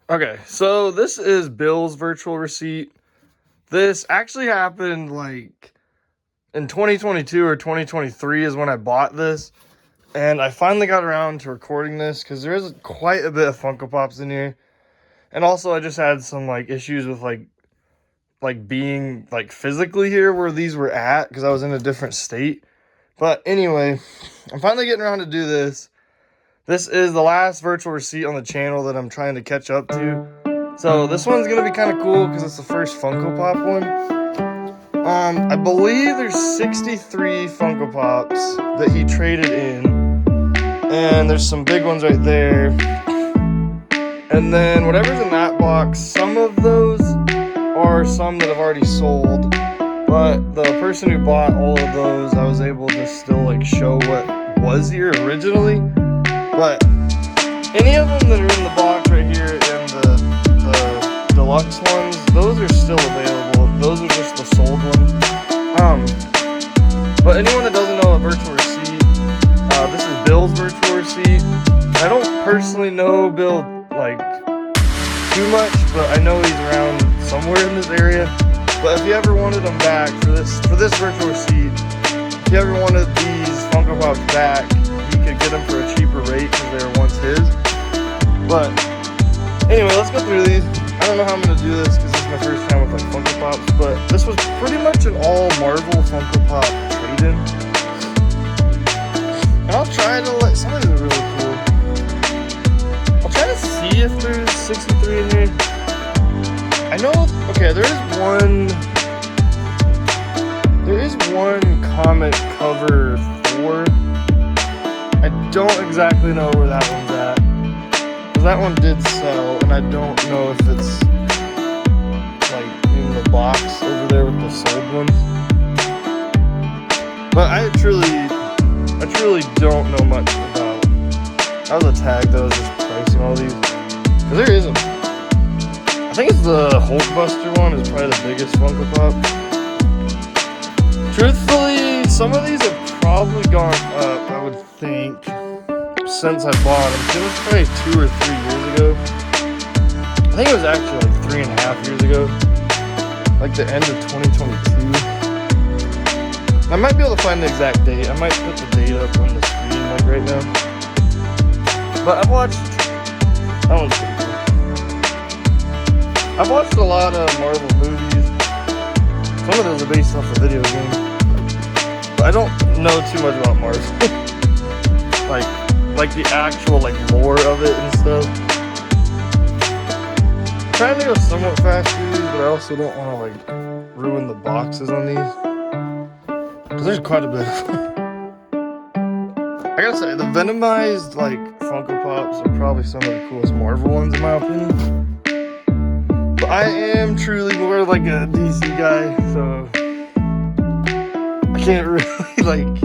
Okay, so this is Bill's virtual receipt. This actually happened like in 2022 or 2023 is when I bought this. And I finally got around to recording this because there is quite a bit of Funko Pops in here. And also I just had some like issues with like being like physically here where these were at because I was in a different state. But anyway, I'm finally getting around to do this. This is the last virtual receipt on the channel that I'm trying to catch up to. So this one's gonna be kind of cool because it's the first Funko Pop one. I believe there's 63 Funko Pops that he traded in, and there's some big ones right there. And then whatever's in that box, some of those are some that have already sold. But the person who bought all of those, I was able to still like show what was here originally. But any of them that are in the box right here and the deluxe ones, those are still available. Those are just the sold ones. But anyone that doesn't know a virtual receipt, this is Bill's virtual receipt. I don't personally know Bill like too much, but I know he's around somewhere in this area. But if you ever wanted them back for this virtual receipt, if you ever wanted these Funko Pops back, you could get them for a cheaper rate because they were once his. But anyway, let's go through these. I don't know how I'm going to do this because this is my first time with like Funko Pops, but this was pretty much an all Marvel Funko Pop trade-in. And I'll try to let, some of these are really cool. I'll try to see if there's 63 in here. I know, okay, there is one comic cover 4. I don't exactly know where that one's at. Because that one did sell, and I don't know if it's like in the box over there with the sold ones. But I truly don't know much about. That was a tag that was just pricing all these. Because there isn't. I think it's the Hulkbuster one is probably the biggest Funko Pop. Truthfully, some of these have probably gone up, I would think, since I bought them. It was probably 2 or 3 years ago. I think it was actually like 3.5 years ago. Like the end of 2022. I might be able to find the exact date. I might put the date up on the screen like right now. But I've watched, that one's pretty cool. I've watched a lot of Marvel movies. Some of those are based off a video game. But I don't know too much about Marvel. like the actual like lore of it and stuff. I'm trying to go somewhat fast through these, but I also don't want to like ruin the boxes on these. Because there's quite a bit of them. I gotta say, the Venomized like Funko Pops are probably some of the coolest Marvel ones in my opinion. But I am truly more like a DC guy, so I can't really like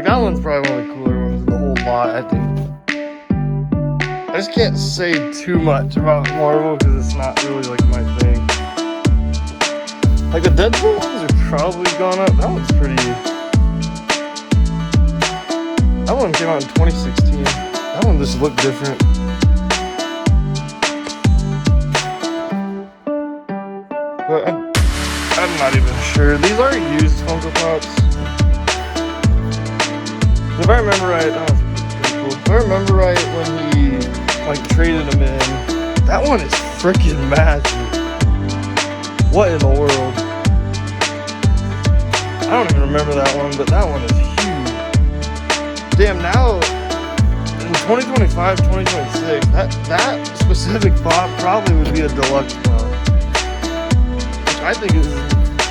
that one's probably one of the cooler ones in the whole lot, I think. I just can't say too much about Marvel because it's not really like my thing. Like the Deadpool ones are probably gone up. That one's pretty. That one came out in 2016. That one just looked different. But I'm not even sure. These are used Funko Pops. If I remember right, that was pretty cool. If I remember right, when he like traded them in, that one is freaking massive. What in the world? I don't even remember that one, but that one is huge. Damn, now in 2025, 2026, that specific pop probably would be a deluxe pop. Which I think is,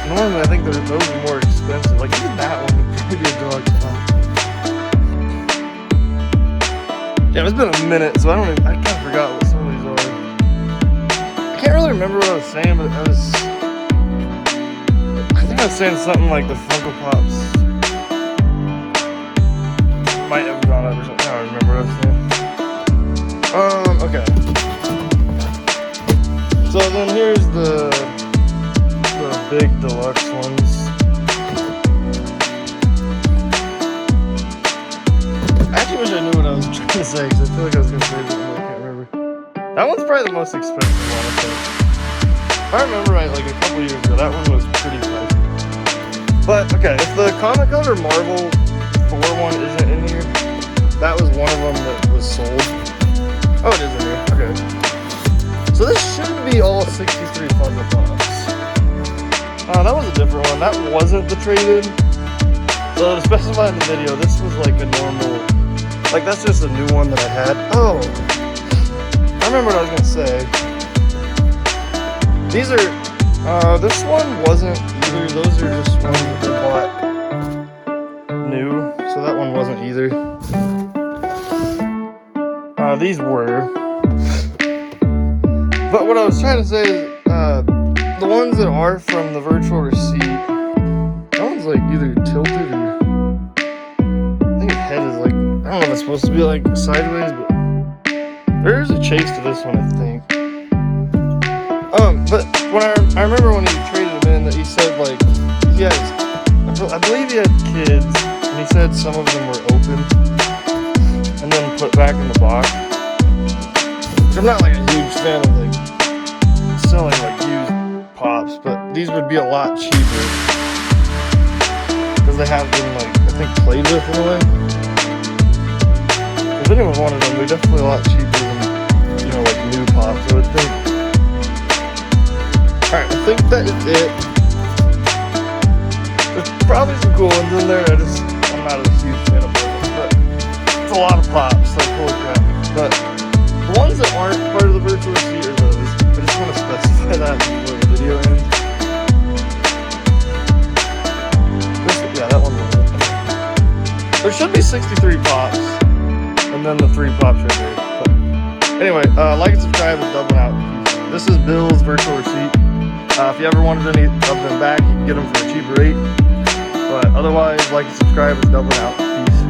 normally I think those are more expensive. Like even that one would probably be a deluxe pop. Yeah, it's been a minute, so I kind of forgot what some of these are. I can't really remember what I was saying, but I think I was saying something like the Funko Pops might have gone up or something. I don't remember what I was saying. Okay. So then here's the big deluxe ones. I actually wish I knew what I was trying to say because I feel like I was going to say something, but I can't remember. That one's probably the most expensive one, I think. If I remember right, like a couple years ago, that one was pretty pricey. But, okay, if the Comic Con or Marvel Thor one isn't in here, that was one of them that was sold. Oh, it is in here. Okay. So this should be all 63 Puzzle Pops. That was a different one. That wasn't the trade-in. So to specify in the video, this was like a normal, like that's just a new one that I had. Oh, I remember what I was gonna say. These are, this one wasn't either. Those are just ones that I bought new. So that one wasn't either. These were. But what I was trying to say is, the ones that are from the virtual receipt, that one's like either tilted or, I think his head is like, I don't know if it's supposed to be like sideways, but there is a chase to this one, I think. But when I remember when he traded them in, that he said like, he has, I believe he had kids, and he said some of them were open and then put back in the box. Which I'm not like a huge fan of like selling like used pops, but these would be a lot cheaper because they have been like, I think, played with in a way. If anyone wanted them, they're definitely a lot cheaper than, you know, like new pops, I would think. Alright, I think that is it. There's probably some cool ones in there, I'm not a huge fan of them, but it's a lot of pops, like holy crap. But the ones that aren't part of the virtual receipt are those. I just want to specify that before the video ends. Yeah, that one was. There should be 63 pops, and then the 3 pops right there. But anyway, like and subscribe and Dublin out. This is Bill's virtual receipt. If you ever wanted any of them back, you can get them for a cheaper rate. But otherwise, like and subscribe and Dublin out. Peace.